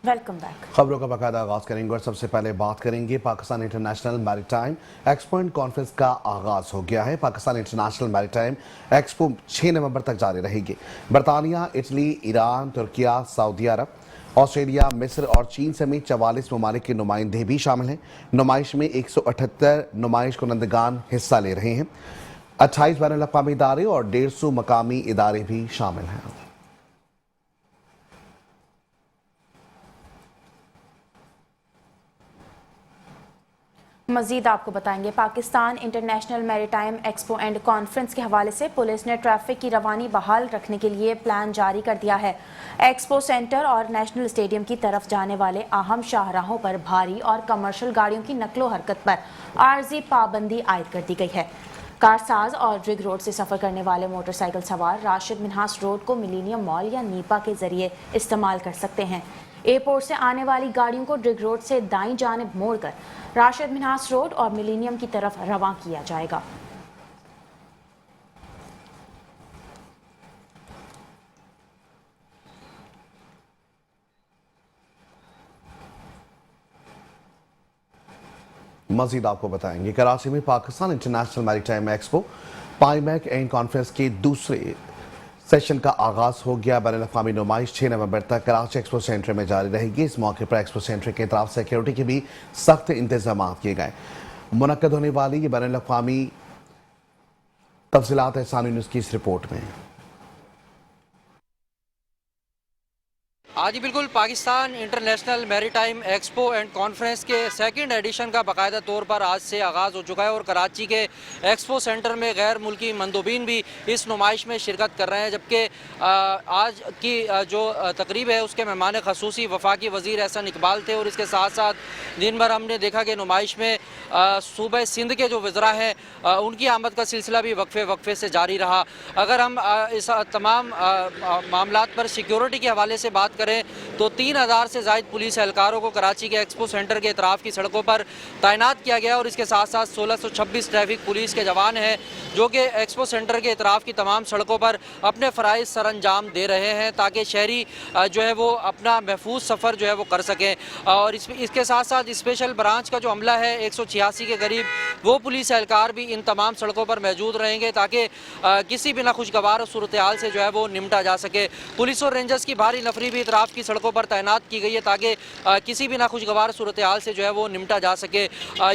Welcome back. खबरों का बाकायदा आगाज करेंगे और सबसे पहले बात करेंगे Pakistan International Maritime expo and conference का आगाज हो गया है। पाकिस्तान इंटरनेशनल मैरीटाइम एक्सपो 6 नवंबर तक जारी रहेगी। बरतानिया, इटली, ईरान, तुर्किया, सऊदी अरब, ऑस्ट्रेलिया, मिस्र और चीन समेत 44 ममालिक के नुमाइंदे भी शामिल हैं। नुमाइश में 178 नुमाइश कुनंदगान हिस्सा ले रहे हैं। 28 बैनुल अक़वामी इदारे और 150 मकामी इदारे भी शामिल हैं। मजीद आपको बताएंगे, Pakistan International Maritime expo and Conference के हवाले से पुलिस ने ट्रैफिक की रवानी बहाल रखने के लिए प्लान जारी कर दिया है। एक्सपो सेंटर और नेशनल स्टेडियम की तरफ जाने वाले अहम शाहराहों पर भारी और कमर्शियल गाड़ियों की नकलो हरकत पर आर्जी पाबंदी आयद कर दी गई है। कारसाज और रिग रोड से सफर करने वाले मोटरसाइकिल सवार राशिद मिन्हास रोड को मिलेनियम मॉल या नीपा के जरिए इस्तेमाल कर सकते हैं। एयरपोर्ट से आने वाली गाड़ियों को रिग रोड से दाईं जानिब मोड़कर राशिद मिन्हास रोड और मिलेनियम की तरफ रवां किया जाएगा। मजीद आपको बताएंगे, कराची में Pakistan International Maritime Expo PIMEC and Conference के दूसरे सेशन का आगाज हो गया। बैनुल अक़वामी नुमाइश 6 नवंबर तक कराची एक्सपो सेंटर में जारी रहेगी। इस मौके पर एक्सपो सेंटर के तरफ सिक्योरिटी के भी सख्त इंतजाम किए गए। मुनक्कद होने वाली ये बैनुल अक़वामी तफसीलात एहसान यूनुस की इस रिपोर्ट में। आज बिल्कुल Pakistan International Maritime expo and Conference के सेकंड एडिशन का बाकायदा तौर पर आज से आगाज़ हो चुका है और कराची के एक्सपो सेंटर में गैर मुल्की मंदूबीन भी इस नुमाइश में शिरकत कर रहे हैं। जबकि आज की जो तकरीब है उसके मेहमान खसूसी वफाकी वज़ीर एहसन इकबाल थे और इसके साथ साथ दिन भर हमने देखा कि नुमाइश में सूबे सिंध के जो वज़रा हैं उनकी आमद का सिलसिला भी वक्फे से जारी रहा। अगर हम इस तमाम मामलात पर सिक्योरिटी के हवाले से बात करें तो 3000 से ज़ायद पुलिस एहलकारों को कराची के एक्सपो सेंटर के इतराफ़ की सड़कों पर तैनात किया गया और इसके साथ साथ 1626 ट्रैफिक पुलिस के जवान हैं जो कि एक्सपो सेंटर के इतराफ़ की तमाम सड़कों पर अपने फ़राइज़ सर अंजाम दे रहे हैं ताकि शहरी जो है वो अपना महफूज सफ़र जो है वो कर सकें। और इसके साथ साथ स्पेशल ब्रांच का जो अमला है 186 के करीब वो पुलिस एहलकार भी इन तमाम सड़कों पर मौजूद रहेंगे ताकि किसी भी नाखुशगवार सूरत हाल से जो है वो निपटा जा सके। पुलिस और रेंजर्स की भारी नफरी भी इतराफ़ की सड़कों पर तैनात की गई है ताकि किसी भी नाखुशगवार सूरत हाल से जो है वो निपटा जा सके।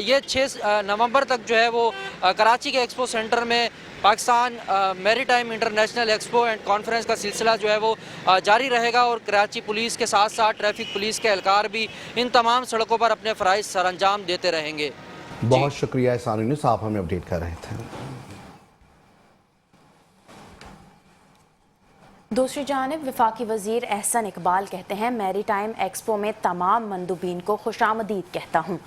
ये 6 नवंबर तक जो है वो कराची के एक्सपो सेंटर में Pakistan maritime international expo and conference का सिलसिला जो है वो जारी रहेगा और कराची पुलिस के साथ साथ ट्रैफिक पुलिस के एहलकार भी इन तमाम सड़कों पर अपने फ़राइज़ सर अंजाम देते रहेंगे। बहुत शुक्रिया एहसान यूनुस, आप हमें अपडेट कर रहे थे। दूसरी जानिब वफाकी वज़ीर एहसन इकबाल कहते हैं, मैरीटाइम एक्सपो में तमाम मंदूबीन को खुशामदीद कहता हूँ।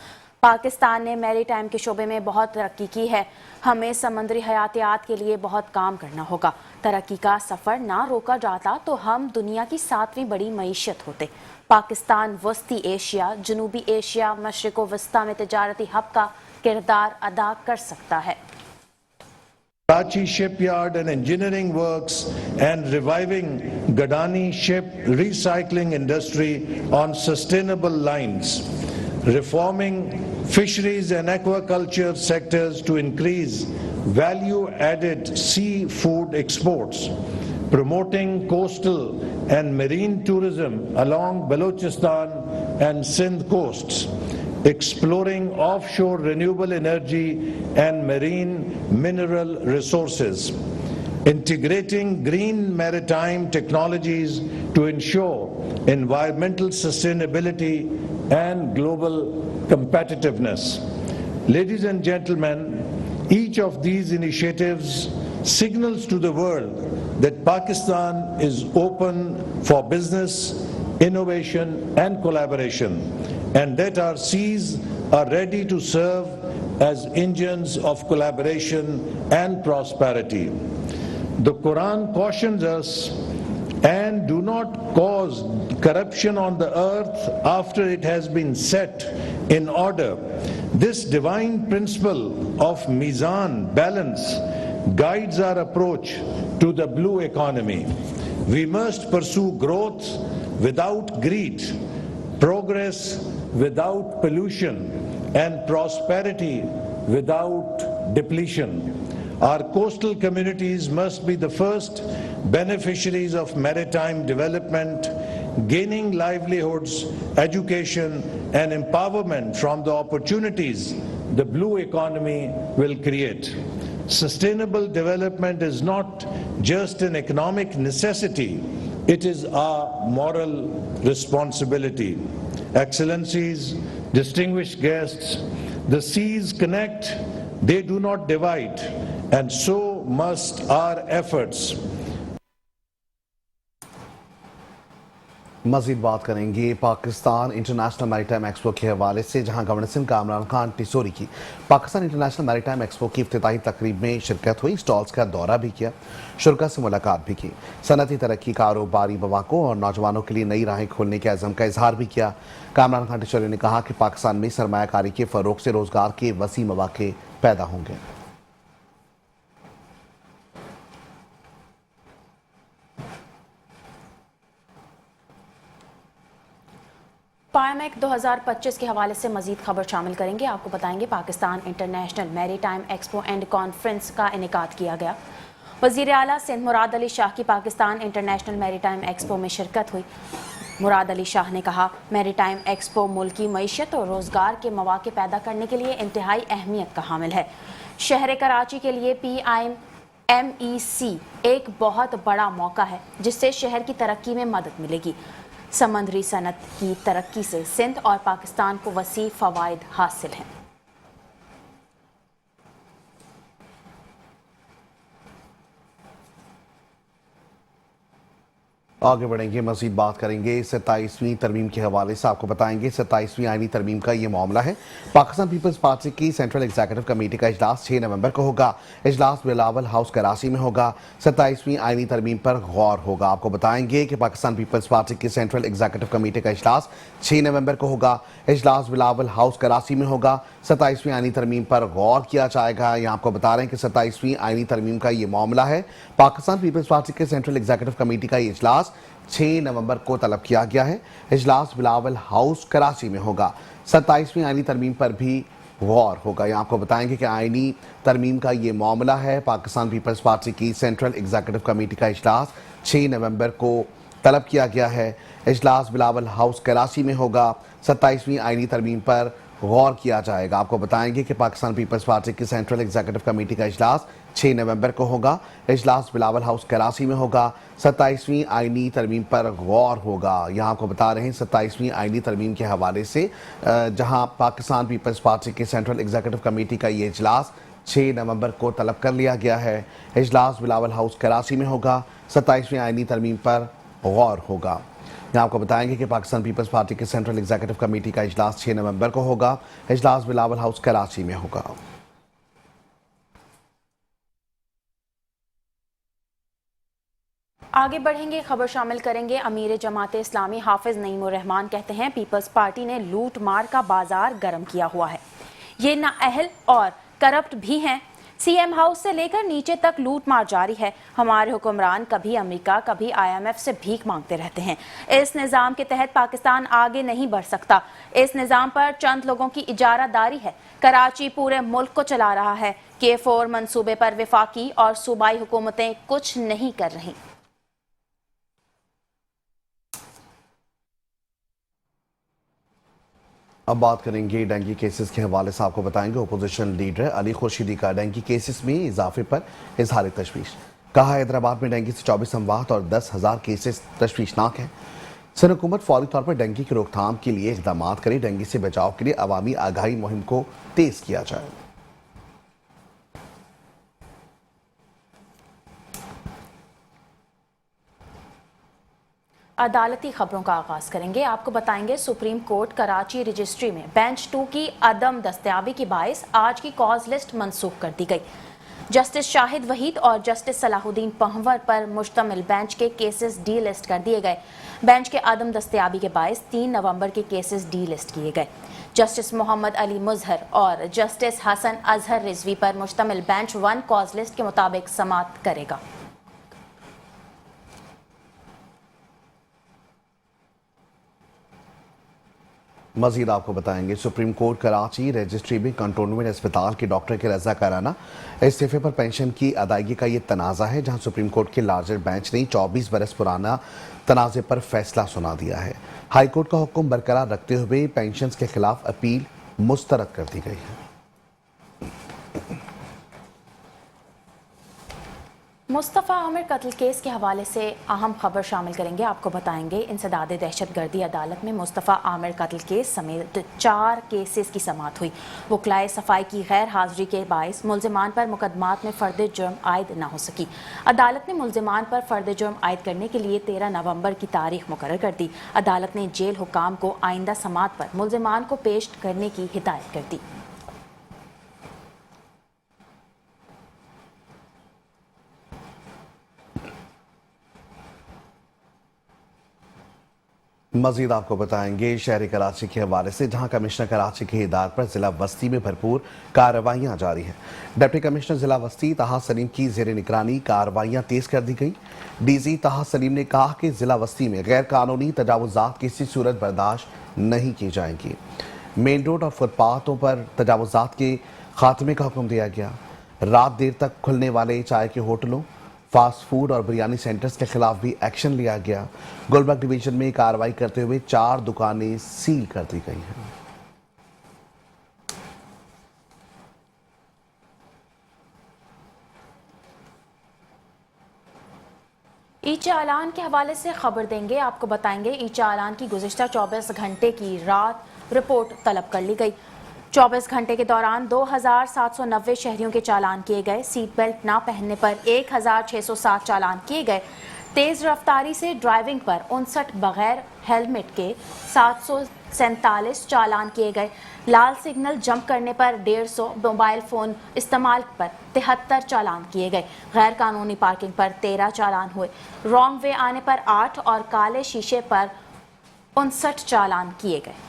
पाकिस्तान ने मैरीटाइम के शोबे में बहुत तरक्की की है। हमें समंदरी हयातियात के लिए बहुत काम करना होगा। तरक्की का सफ़र ना रोका जाता तो हम दुनिया की 7वीं बड़ी मईशत होते। पाकिस्तान वस्ती एशिया, जनूबी एशिया, मशरिक़ वस्ता में तजारती हब का किरदार अदा कर सकता है। Karachi shipyard and engineering works and reviving Gadani ship recycling industry on sustainable lines, reforming fisheries and aquaculture sectors to increase value-added seafood exports, promoting coastal and marine tourism along Balochistan and Sindh coasts, exploring offshore renewable energy and marine mineral resources, integrating green maritime technologies to ensure environmental sustainability and global competitiveness. Ladies and gentlemen, each of these initiatives signals to the world that Pakistan is open for business, innovation and collaboration, and that our seas are ready to serve as engines of collaboration and prosperity. The Quran cautions us, and do not cause corruption on the earth after it has been set in order. This divine principle of Mizan, balance, guides our approach to the blue economy. We must pursue growth without greed, progress without pollution, and prosperity without depletion. Our coastal communities must be the first beneficiaries of maritime development, gaining livelihoods, education, and empowerment from the opportunities the blue economy will create. Sustainable development is not just an economic necessity, it is our moral responsibility. Excellencies, distinguished guests, the seas connect, they do not divide, and so must our efforts. मजीद बात करेंगे Pakistan International Maritime expo के हवाले से, जहां governor Sindh का इमरान खान टिसोरी की Pakistan International Maritime expo की इफ्तिताही तकरीब में शिरकत हुई। स्टॉल्स का दौरा भी किया, शुरा से मुलाकात भी की, सनती तरक्की, कारोबारी मौक़ों और नौजवानों के लिए नई राहें खोलने के अज़म का इजहार भी किया। इमरान खान टिसोरी ने कहा कि पाकिस्तान में सरमायाकारी के फ़रोग़ से रोज़गार के वसी मौक़े पैदा होंगे। पायमेक 2025 के हवाले से मजीद खबर शामिल करेंगे। आपको बताएंगे Pakistan International Maritime expo and conference का इनेकाद किया गया। वज़ीर आला सिंध मुराद अली शाह की पाकिस्तान इंटरनेशनल मैरीटाइम एक्सपो में शिरकत हुई। मुराद अली शाह ने कहा, मैरीटाइम एक्सपो मुल्की मईशत और रोज़गार के मौक़े पैदा करने के लिए इंतहाई अहमियत का हामिल है। शहर कराची के लिए PIMEC एक बहुत बड़ा मौका है जिससे शहर की तरक्की में मदद मिलेगी। समंदरी सनत की तरक्की से सिंध और पाकिस्तान को वसी फ़वाइद हासिल हैं। आगे बढ़ेंगे, मजीद बात करेंगे 27वीं तरमीम के हवाले से। आपको बताएंगे 27वीं आईनी तरमीम का ये मामला है। पाकिस्तान पीपल्स पार्टी की सेंट्रल एग्जीक्यूटिव कमेटी का इजलास 6 नवंबर को होगा। इजलास बिलावल हाउस कराची में होगा। 27वीं आईनी तरमीम पर गौर होगा। आपको बताएंगे कि पाकिस्तान पीपल्स पार्टी की सेंट्रल एग्जीक्यूटिव कमेटी का इजलास 6 नवंबर को होगा। इजलास बिलावल हाउस कराची में होगा। 27वीं आईनी तरमीम पर गौर किया जाएगा। यहाँ आपको बता रहे हैं कि 27वीं आईनी तरमीम का ये मामला है। पाकिस्तान पीपल्स पार्टी के सेंट्रल एग्जीक्यूटिव कमेटी का ये इजलास 6 नवंबर को तलब किया गया है। इजलास बिलावल हाउस कराची में होगा। 27वीं आईनी तरमीम पर भी गौर होगा। यहाँ आपको बताएंगे कि आईनी तरमीम का ये मामला है। पाकिस्तान पीपल्स पार्टी की सेंट्रल एग्जीक्यूटिव कमेटी का इजलास 6 नवंबर को तलब किया गया है। इजलास बिलावल हाउस कराची में होगा। 27वीं आईनी तरमीम पर गौर किया जाएगा। आपको बताएंगे कि पाकिस्तान पीपल्स पार्टी की सेंट्रल एग्जीक्यूटिव कमेटी का इजलास 6 नवंबर को होगा। इजलास बिलावल हाउस कराची में होगा। 27वीं आईनी तरमीम पर गौर होगा। यहाँ आपको बता रहे हैं 27वीं आईनी तरमीम के हवाले से, जहाँ पाकिस्तान पीपल्स पार्टी के सेंट्रल एग्जीक्यूटिव कमेटी का ये इजलास 6 नवंबर को तलब कर लिया गया है। इजलास बिलावल हाउस कराची में होगा। 27वीं आईनी तरमीम पर गौर होगा। यहाँ आपको बताएंगे कि पाकिस्तान पीपल्स पार्टी के सेंट्रल एग्जीक्यूटिव कमेटी का इजलास 6 नवंबर को होगा। इजलास बिलावल हाउस कराची में होगा। आगे बढ़ेंगे, खबर शामिल करेंगे। अमीर जमात इस्लामी हाफिज नईमुर रहमान कहते हैं, पीपल्स पार्टी ने लूट मार का बाजार गर्म किया हुआ है। ये नाअहल और करप्ट भी हैं। सीएम हाउस से लेकर नीचे तक लूट मार जारी है। हमारे हुक्मरान कभी अमेरिका कभी IMF से भीख मांगते रहते हैं। इस निज़ाम के तहत पाकिस्तान आगे नहीं बढ़ सकता। इस निज़ाम पर चंद लोगों की इजारादारी है। कराची पूरे मुल्क को चला रहा है। K4 मंसूबे पर वफाकी और सूबाई हुकूमतें कुछ नहीं कर रही। अब बात करेंगे डेंगू केसेस के हवाले से। आपको बताएंगे अपोजिशन लीडर अली खुर्शीदी का डेंगू केसेस में इजाफे पर इजहार तशवीश। कहा, हैदराबाद में डेंगू से 24 अमवात और 10,000 केसेस तशवीशनाक हैं। सिंध हुकूमत फौरी तौर पर डेंगू की रोकथाम के लिए इकदाम करे। डेंगू से बचाव के लिए अवामी आगाही मुहिम को तेज किया जाए। अदालती खबरों का आगाज करेंगे। आपको बताएंगे सुप्रीम कोर्ट कराची रजिस्ट्री में बेंच 2 की अदम दस्तयाबी के बायस आज की कॉज लिस्ट मनसूख कर दी गई। जस्टिस शाहिद वहीद और जस्टिस सलाहुद्दीन पंवर पर मुश्तमिल बेंच के केसेस डी लिस्ट कर दिए गए। बेंच के अदम दस्तयाबी के बायस 3 नवंबर के केसेस डी लिस्ट किए गए। जस्टिस मोहम्मद अली मुजहर और जस्टिस हसन अजहर रिजवी पर मुश्तमिल बेंच 1 कॉज लिस्ट के मुताबिक समाअत करेगा। मजीद आपको बताएंगे सुप्रीम कोर्ट कराची रजिस्ट्री में कंटोनमेंट अस्पताल के डॉक्टर के रजाकाराना इस्तीफे पर पेंशन की अदायगी का ये तनाज़ा है, जहां सुप्रीम कोर्ट के लार्जर बेंच ने 24 बरस पुराना तनाज़े पर फैसला सुना दिया है। हाई कोर्ट का हुक्म बरकरार रखते हुए पेंशन के खिलाफ अपील मुस्तरद कर दी गई है। मुस्तफ़ा आमिर कत्ल केस के हवाले से अहम खबर शामिल करेंगे। आपको बताएंगे इंसदाद दहशतगर्दी अदालत में मुस्तफ़ा आमिर कत्ल केस समेत 4 केसेस की समाअत हुई। वकलाए सफाई की गैर हाजिरी के बायस मुल्जिमान पर मुकदमात में फ़र्द जुर्म आयद न हो सकी। अदालत ने मुल्जिमान पर फ़र्द जुर्म आयद करने के लिए 13 नवंबर की तारीख मुकर्रर कर दी। अदालत ने जेल हुकाम को आइंदा समाअत पर मुल्जिमान को पेश करने की हिदायत कर दी। मजीद आपको बताएंगे शहरी कराची के हवाले से, जहां कमिश्नर कराची की हिदायत पर जिला वस्ती में भरपूर कार्रवाइयां जारी हैं। डिप्टी कमिश्नर जिला वस्ती तहा सलीम की जेर निगरानी कार्रवाइयां तेज कर दी गई। डीसी तहा सलीम ने कहा कि जिला वस्ती में गैर कानूनी तजावुजात किसी सूरत बर्दाश्त नहीं की जाएंगी। मेन रोड और फुटपाथों पर तजावुजात के खात्मे का हुक्म दिया गया। रात देर तक खुलने वाले चाय के होटलों, फास्ट फूड और बिरयानी सेंटर्स के खिलाफ भी एक्शन लिया गया। गुलबर्ग डिवीजन में कार्रवाई करते हुए 4 दुकानें सील कर दी गई हैं। ई चालान के हवाले से खबर देंगे। आपको बताएंगे ई चालान की गुज़िश्ता 24 घंटे की रात रिपोर्ट तलब कर ली गई। 24 घंटे के दौरान 2790 शहरियों के चालान किए गए। सीट बेल्ट ना पहनने पर 1607 चालान किए गए। तेज़ रफ्तारी से ड्राइविंग पर 59, बगैर हेलमेट के 747 चालान किए गए। लाल सिग्नल जंप करने पर 150, मोबाइल फ़ोन इस्तेमाल पर 73 चालान किए गए। गैर कानूनी पार्किंग पर 13 चालान हुए। रॉन्ग वे आने पर 8 और काले शीशे पर 59 चालान किए गए।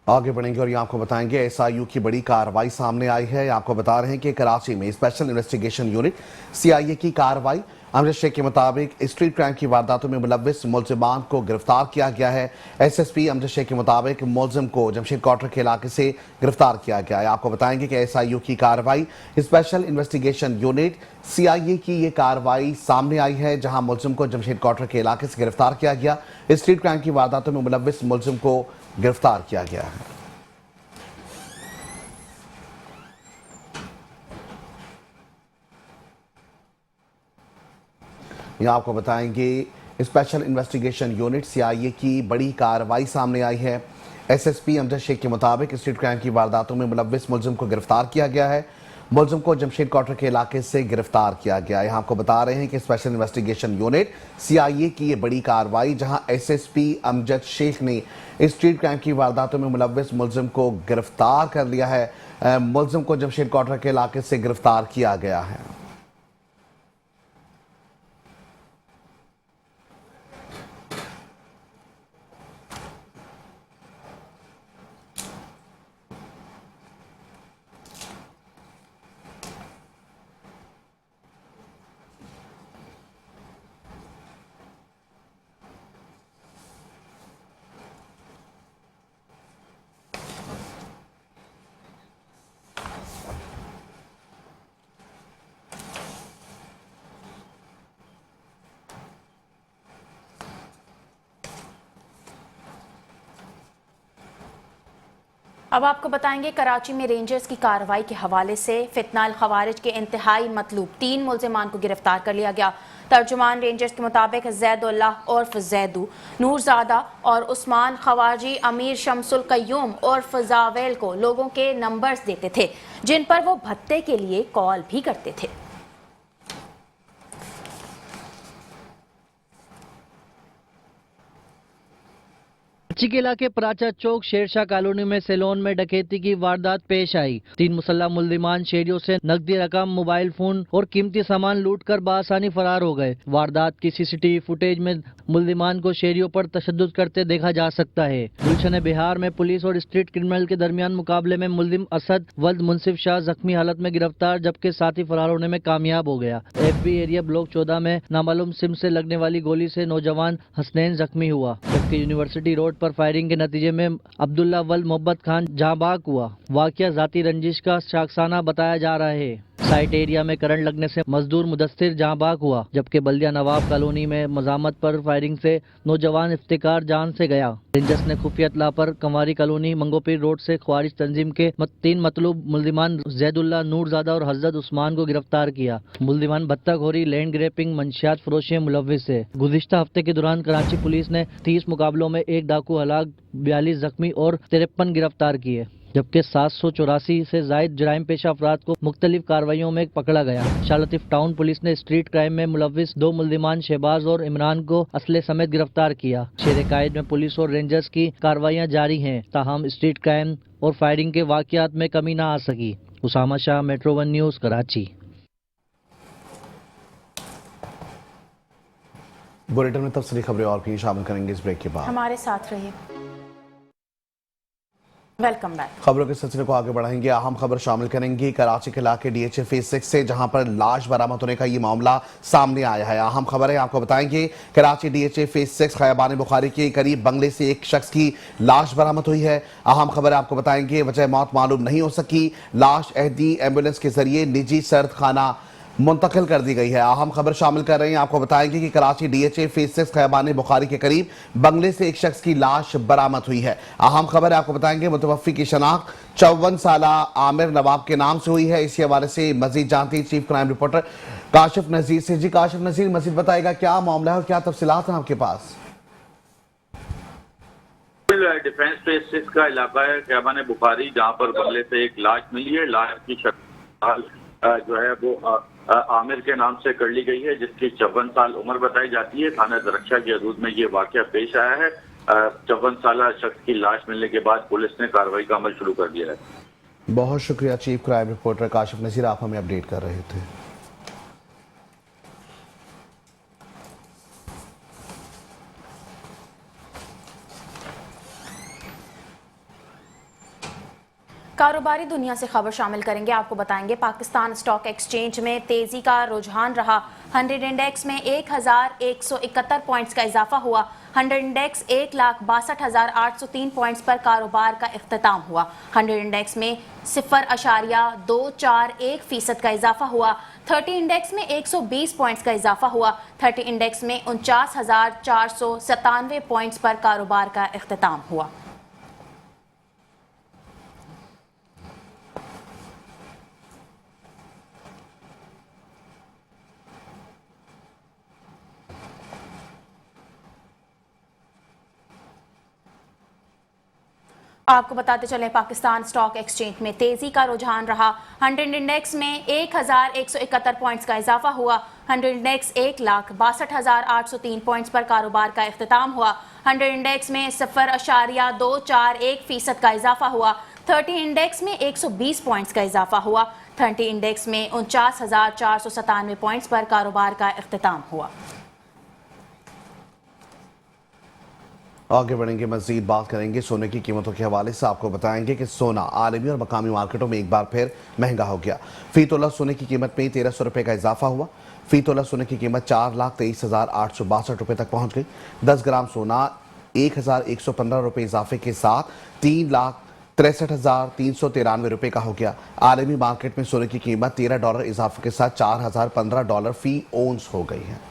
आगे बढ़ेंगे और ये आपको बताएंगे SIU की बड़ी कार्रवाई सामने आई है। आपको बता रहे हैं कि कराची में स्पेशल इन्वेस्टिगेशन यूनिट CIA की कार्रवाई। अमजद शेख के मुताबिक स्ट्रीट क्राइम की वारदातों में मुलव्विस मुल्जिमान को गिरफ्तार किया गया है। SSP अमजद शेख के मुताबिक मुल्जिम को जमशेद क्वार्टर के इलाके से गिरफ्तार किया गया है। आपको बताएंगे कि SIU की कार्रवाई, स्पेशल इन्वेस्टिगेशन यूनिट CIA की ये कार्रवाई सामने आई है, जहां मुल्जिम को जमशेद क्वार्टर के इलाके से गिरफ्तार किया गया। स्ट्रीट क्राइम की वारदातों में मुलव्विस मुल्जिम को गिरफ्तार किया गया है। यहाँ आपको बताएंगे स्पेशल इन्वेस्टिगेशन यूनिट CIA की बड़ी कार्रवाई सामने आई है। SSP अमजद शेख के मुताबिक स्ट्रीट क्राइम की वारदातों में मुलव्विस मुल्जिम को गिरफ्तार किया गया है। मुल्जिम को जमशेद क्वार्टर के इलाके से गिरफ्तार किया गया है। यहाँ आपको बता रहे हैं कि स्पेशल इन्वेस्टिगेशन यूनिट CIA की ये बड़ी कार्रवाई, जहाँ SSP अमजद शेख ने स्ट्रीट क्राइम की वारदातों में मुलव्विस मुल्जिम को गिरफ्तार कर लिया है। मुल्जिम को जमशेद क्वार्टर के इलाके से गिरफ्तार किया गया है। अब आपको बताएंगे कराची में रेंजर्स की कार्रवाई के हवाले से फितनाल खवारिज के इंतहाई मतलूब 3 मुल्जिमान को गिरफ्तार कर लिया गया। तर्जुमान रेंजर्स के मुताबिक जैदुल्लाह उर्फ जैदू, नूरजादा और उस्मान खवाजी अमीर शमसुल कय्यूम उर्फ जावेल को लोगों के नंबर्स देते थे, जिन पर वो भत्ते के लिए कॉल भी करते थे। कराची के इलाके प्राचा चौक शेरशाह कॉलोनी में सैलून में डकैती की वारदात पेश आई। 3 मुसल्लह मुल्जिमान शेरियों से नकदी रकम, मोबाइल फोन और कीमती सामान लूटकर बासानी फरार हो गए। वारदात की सीसीटीवी फुटेज में मुल्जिमान को शेरियों पर तशद्दुद करते देखा जा सकता है। गुलशन बिहार में पुलिस और स्ट्रीट क्रिमिनल के दरमियान मुकाबले में मुल्जिम असद वल्द मुनसिफ शाह जख्मी हालत में गिरफ्तार, जबकि साथी फरार होने में कामयाब हो गया। FB एरिया ब्लॉक 14 में नामालूम सिम से लगने वाली गोली से नौजवान हसनैन जख्मी हुआ, जबकि यूनिवर्सिटी रोड पर फायरिंग के नतीजे में अब्दुल्ला वल्द मोहब्बत खान जहाँ बाक हुआ। वाकया जाती रंजिश का शाखसाना बताया जा रहा है। साइट एरिया में करंट लगने से मजदूर मुदस्सिर जहाँ बाक हुआ, जबकि बल्दिया नवाब कॉलोनी में मजामत पर फायरिंग से नौजवान इफ्तिकार जान से गया। रेंजर्स ने खुफिया इत्तला पर कंवारी कॉलोनी मंगोपीर रोड से ख्वारिज तंजीम के 3 मतलूब मुल्जिमान जैदुल्ला, नूरजादा और हजरत उस्मान को गिरफ्तार किया। मुल्जिमान भत्ताखोरी, लैंड ग्रैपिंग, मंशियात फरोशी में मुलव्विस है। गुज़िश्ता हफ्ते के दौरान कराची पुलिस ने 30 मुकाबलों में 1 डाकू हलाक, 42 जख्मी और 53 गिरफ्तार किए, जबकि 784 से जायद जराइम पेशा अफराद को मुख्तलिफ कार्रवाइयों में पकड़ा गया। शालतीफ टाउन पुलिस ने स्ट्रीट क्राइम में मुलव्विस 2 मुल्जिमान शहबाज और इमरान को असले समेत गिरफ्तार किया। शेर कायद में पुलिस और रेंजर्स की कार्रवाइयां जारी हैं, ताहम स्ट्रीट क्राइम और फायरिंग के वाकयात में कमी न आ सकी। Usama Shah, metro 1 news, Karachi. Bulletin में तफसीली खबरें और भी शामिल करेंगे इस ब्रेक के बाद। हमारे साथ रहिए। Welcome back. खबरों के सिलसिले को आगे बढ़ाएंगे। अहम खबर शामिल करेंगे कराची के इलाके DHA फेज 6 से, जहां पर लाश बरामद होने का ये मामला सामने आया है। अहम खबर है, आपको बताएंगे कराची DHA फेज 6 खयाबान बुखारी के करीब बंगले से एक शख्स की लाश बरामद हुई है। अहम खबर है, आपको बताएंगे वजह मौत मालूम नहीं हो सकी। लाश एहदी एम्बुलेंस के जरिए निजी सर्द खाना मुंतकिल कर दी गई है। अहम खबर शामिल कर रहे हैं, आपको बताएंगे कि कराची DHA फेज 6 खयाबान बुखारी के करीब बंगले से एक शख्स की लाश बरामद हुई है। अहम खबर है, आपको बताएंगे मुतवफ़्फ़ी की शनाख्त 54 साला आमिर नवाब के नाम से हुई है। इसी हवाले से मजीद जानते हैं चीफ क्राइम रिपोर्टर काशिफ नजीर से। जी काशिफ नजीर, मजीद बताएगा क्या मामला है और क्या तफसीलात हैं आपके पास? डिफेंस फेज 6 का इलाका है खयाबान बुखारी, जहाँ पर बंगले से एक लाश मिली है। लाश की शनाख्त जो है वो आमिर के नाम से कर ली गई है, जिसकी 54 साल उम्र बताई जाती है। थाना दरख्शा की हदूद में ये वाकया पेश आया है। 54 साल शख्स की लाश मिलने के बाद पुलिस ने कार्रवाई का अमल शुरू कर दिया है। बहुत शुक्रिया चीफ क्राइम रिपोर्टर काशिफ नजीर, आप हमें अपडेट कर रहे थे। कारोबारी दुनिया से खबर शामिल करेंगे। आपको बताएंगे पाकिस्तान स्टॉक एक्सचेंज में तेजी का रुझान रहा। 100 इंडेक्स में 1171 पॉइंट्स का इजाफा हुआ। 100 इंडेक्स 1,62,803 पॉइंट्स पर कारोबार का इख्तिताम हुआ। 100 इंडेक्स में 0.241% का इजाफा हुआ। 30 इंडेक्स में 120 पॉइंट्स का इजाफा हुआ। 30 इंडेक्स में 49,497 पॉइंट्स पर कारोबार का इख्तिताम हुआ। आपको बताते चले पाकिस्तान स्टॉक एक्सचेंज में तेजी का रुझान रहा। 100 इंडेक्स में 1,171 पॉइंट्स का इजाफा हुआ। 100 इंडेक्स 1,62,803 पॉइंट्स पर कारोबार का इख्तिताम हुआ। 100 इंडेक्स में 0.241% का इजाफा हुआ। 30 इंडेक्स में 120 पॉइंट्स का इजाफा हुआ। 30 इंडेक्स में 49,497 पॉइंट्स पर कारोबार का इख्तिताम हुआ। आगे बढ़ेंगे, मजीद बात करेंगे सोने की कीमतों के हवाले से। आपको बताएंगे कि सोना आलमी और मकामी मार्केटों में एक बार फिर महंगा हो गया। फी तोला सोने की कीमत में 1300 रुपये का इजाफा हुआ। फी तोला सोने की कीमत 4,23,862 रुपये तक पहुंच गई। 10 ग्राम सोना 1,115 रुपये इजाफे के साथ 3,63,393 रुपये का हो गया। आलमी मार्केट में सोने की कीमत $13 इजाफे के साथ $4,015 फी ओंस हो गई है।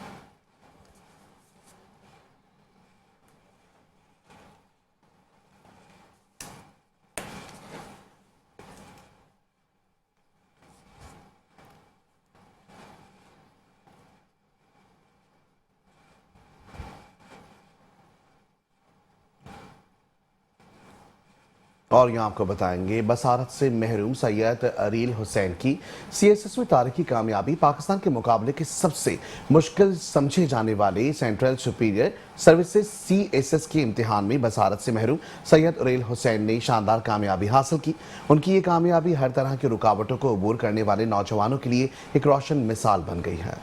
और यहाँ आपको बताएंगे बसारत से महरूम सैयद अरील हुसैन की CSS में तारीखी कामयाबी। पाकिस्तान के मुकाबले के सबसे मुश्किल समझे जाने वाले सेंट्रल सुपीरियर सर्विसेज CSS के इम्तिहान में बसारत से महरूम सैयद अरील हुसैन ने शानदार कामयाबी हासिल की। उनकी ये कामयाबी हर तरह की रुकावटों को अबूर करने वाले नौजवानों के लिए एक रोशन मिसाल बन गई है।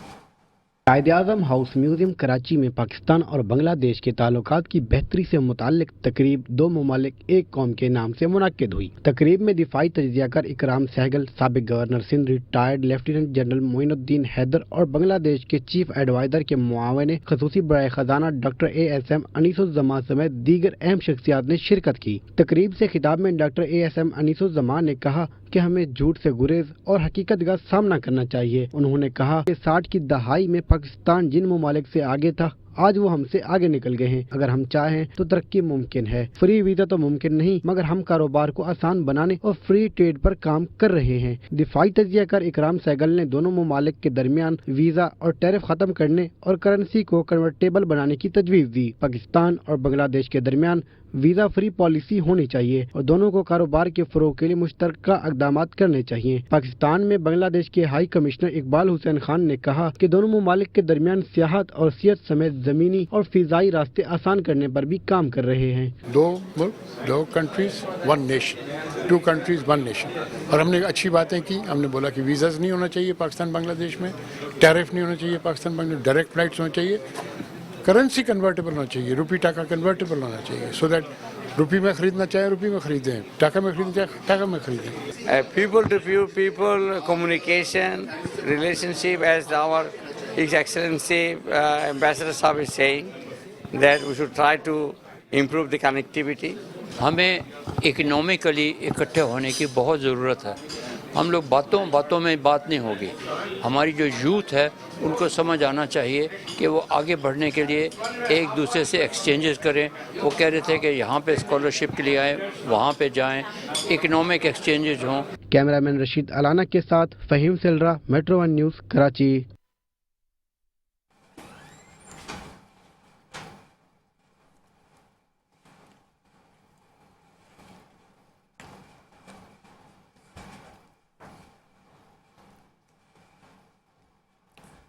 कायद-ए-आज़म हाउस म्यूजियम कराची में पाकिस्तान और बांग्लादेश के ताल्लुकात की बेहतरी से मुताल्लिक तकरीब दो ममालिक एक कौम के नाम से मुनक्किद हुई। तकरीब में दिफाई तजज़ियाकार इकराम सहगल, साबिक governor Sindh retired lieutenant general Moinuddin Haider और बांग्लादेश के चीफ एडवाइजर के मुआवने खसूसी बराए खजाना डॉक्टर ASM अनीसुज़्ज़मान समेत दीगर अहम शख्सियात ने शिरकत की। तकरीब से खिताब में डॉक्टर ASM अनीसुज़्ज़मान ने कहा कि हमें झूठ से गुरेज और हकीकत का सामना करना चाहिए। उन्होंने कहा कि 60 की दहाई में पाकिस्तान जिन ममालिक से आगे था, आज वो हमसे आगे निकल गए हैं। अगर हम चाहें तो तरक्की मुमकिन है। फ्री वीजा तो मुमकिन नहीं, मगर हम कारोबार को आसान बनाने और फ्री ट्रेड पर काम कर रहे हैं। दिफाई तजज़ियाकार इकराम सहगल ने दोनों ममालिक के दरमियान वीजा और टैरिफ खत्म करने और करेंसी को कन्वर्टेबल बनाने की तजवीज़ दी। पाकिस्तान और बांग्लादेश के दरमियान वीजा फ्री पॉलिसी होनी चाहिए और दोनों को कारोबार के फरोग के लिए मुश्तरका इक़दामात करने चाहिए। पाकिस्तान में बांग्लादेश के हाई कमिश्नर इकबाल हुसैन खान ने कहा कि दोनों ममालिक के दरमियान सियाहत और सियत समेत जमीनी और फिजाई रास्ते आसान करने पर भी काम कर रहे हैं। दो मुल्क, दो countries, one nation, 2 countries 1 nation. और हमने अच्छी बातें की। हमने बोला कि वीज़ाज नहीं होना चाहिए पाकिस्तान बांग्लादेश में, टैरिफ नहीं होना चाहिए पाकिस्तान बांग्लादेश, डायरेक्ट फ्लाइट्स होना चाहिए, करेंसी कन्वर्टेबल होना चाहिए, रुपी टाका कन्वर्टेबल होना चाहिए, सो दैट रुपी में खरीदना चाहे रुपी में खरीदें, टाका में खरीदना चाहे टाका में खरीदें। People to people communication, relationship, as our His Excellency Ambassador Saab is saying, that we should try to improve the connectivity. हमें इकोनॉमिकली इकट्ठे होने की बहुत ज़रूरत है। हम लोग बातों में बात नहीं होगी। हमारी जो यूथ है उनको समझ आना चाहिए कि वो आगे बढ़ने के लिए एक दूसरे से एक्सचेंजेस करें। वो कह रहे थे कि यहाँ पे स्कॉलरशिप के लिए आए, वहाँ पे जाएं, इकोनॉमिक एक्सचेंजेस हों। कैमरामैन रशीद अलाना के साथ फ़हीम सिलरा, मेट्रो 1 न्यूज़, कराची।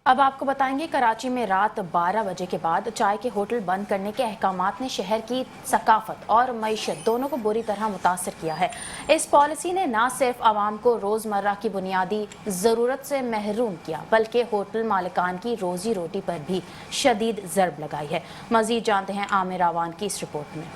अब आपको बताएंगे कराची में रात 12 बजे के बाद चाय के होटल बंद करने के अहकामात ने शहर की सकाफत और मईशत दोनों को बुरी तरह मुतासर किया है। इस पॉलिसी ने न सिर्फ आवाम को रोज़मर्रा की बुनियादी ज़रूरत से महरूम किया, बल्कि होटल मालिकान की रोजी रोटी पर भी शदीद ज़रब लगाई है। मज़ीद जानते हैं आमिर आवान की इस रिपोर्ट में।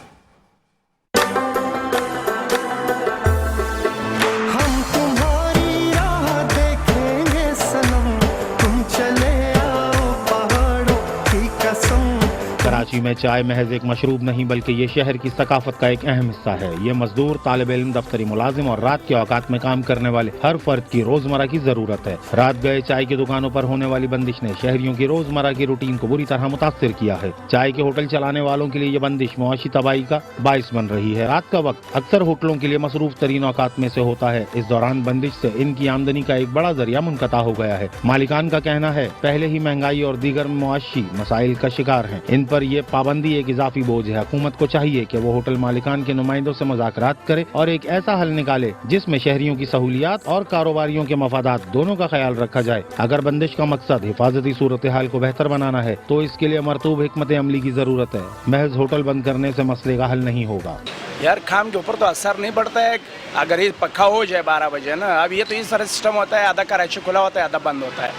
कराची में चाय महज एक मशरूब नहीं बल्कि ये शहर की सकाफत का एक अहम हिस्सा है। ये मजदूर, तालिब इल्म, दफ्तरी मुलाजिम और रात के औकात में काम करने वाले हर फर्द की रोजमर्रा की जरूरत है। रात गए चाय की दुकानों पर होने वाली बंदिश ने शहरियों की रोजमर्रा की रूटीन को बुरी तरह मुतासिर किया है। चाय के होटल चलाने वालों के लिए ये बंदिश मुआशी तबाही का बाइस बन रही है। रात का वक्त अक्सर होटलों के लिए मसरूफ तरीन औकात में से होता है। इस दौरान बंदिश से इनकी आमदनी का एक बड़ा जरिया मुनक़ता हो गया है। मालिकान का कहना है पहले ही महंगाई और दीगर मुआशी मसाइल का शिकार है। इन पर यह पाबंदी एक इजाफी बोझ है। हुकूमत को चाहिए कि वो होटल मालिकान के नुमाइंदों से मुज़ाकरात करे और एक ऐसा हल निकाले जिसमें शहरियों की सहूलियात और कारोबारियों के मफादात दोनों का ख्याल रखा जाए। अगर बंदिश का मकसद हिफाजती सूरत हाल को बेहतर बनाना है तो इसके लिए मरतूब हिकमत अमली की जरूरत है। महज होटल बंद करने से मसले का हल नहीं होगा। यार काम के ऊपर तो असर नहीं पड़ता है अगर ये पक्का हो जाए 12 बजे ना। अब ये तो इस तरह सिस्टम होता है, आधा कराची खुला होता है, आधा बंद होता है।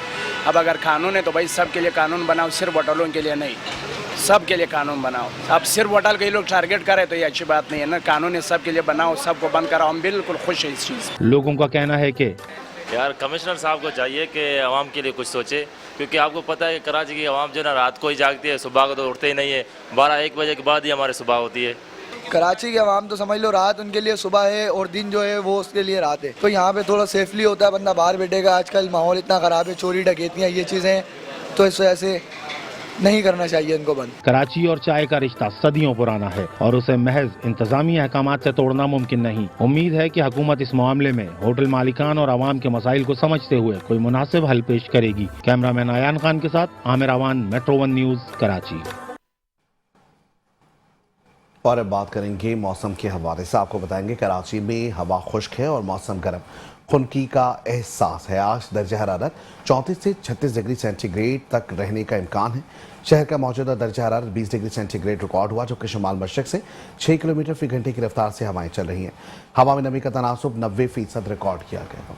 अब अगर कानून है तो भाई सबके लिए कानून बनाओ, सिर्फ होटलों के लिए नहीं, सबके लिए कानून बनाओ। अब सिर्फ होटल के लोग टारगेट करे तो ये अच्छी बात नहीं है ना। कानून है सबके लिए बनाओ, सबको बंद कराओ। हम बिल्कुल खुश हैं इस चीज़। लोगों का कहना है कि यार कमिश्नर साहब को चाहिए कि आवाम के लिए कुछ सोचे, क्योंकि आपको पता है कि कराची की आवाम जो ना रात को ही जागती है, सुबह को तो उठते ही नहीं है। 12-1 बजे के बाद ही हमारी सुबह होती है। कराची की आवाम तो समझ लो रात उनके लिए सुबह है और दिन जो है वो उसके लिए रात है। तो यहाँ पे थोड़ा सेफली होता है, बंदा बाहर बैठेगा। आजकल माहौल इतना ख़राब है, चोरी डकैतियाँ ये चीज़ें, तो इस वजह से नहीं करना चाहिए इनको बंद। कराची और चाय का रिश्ता सदियों पुराना है और उसे महज इंतजामी अहकामात से तोड़ना मुमकिन नहीं। उम्मीद है कि हुकूमत इस मामले में होटल मालिकान और आवाम के मसाइल को समझते हुए कोई मुनासिब हल पेश करेगी। कैमरामैन आयान खान के साथ आमिर आवान, मेट्रो 1 न्यूज़, कराची। और अब बात करेंगे मौसम के हवाले से। आपको बताएंगे कराची में हवा खुश्क है और मौसम गर्म खुनकी का एहसास है। आज दर्जा हरारत 34 से 36 डिग्री सेंटीग्रेड तक रहने का इम्कान है। शहर का मौजूदा दर्जा हरारत 20 डिग्री सेंटीग्रेड रिकॉर्ड हुआ, जो कि शुमाल मशरक से 6 किलोमीटर फी घंटे की रफ्तार से हवाएं चल रही हैं। हवा में नमी का तनासुब 90% रिकॉर्ड किया गया।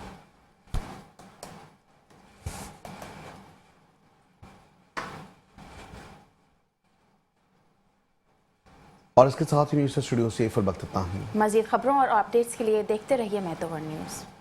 और इसके साथ ही न्यूज़ स्टूडियो से फिर वक्त इतना ही। मज़ीद खबरों और अपडेट्स के लिए देखते रहिए महतोवर न्यूज़।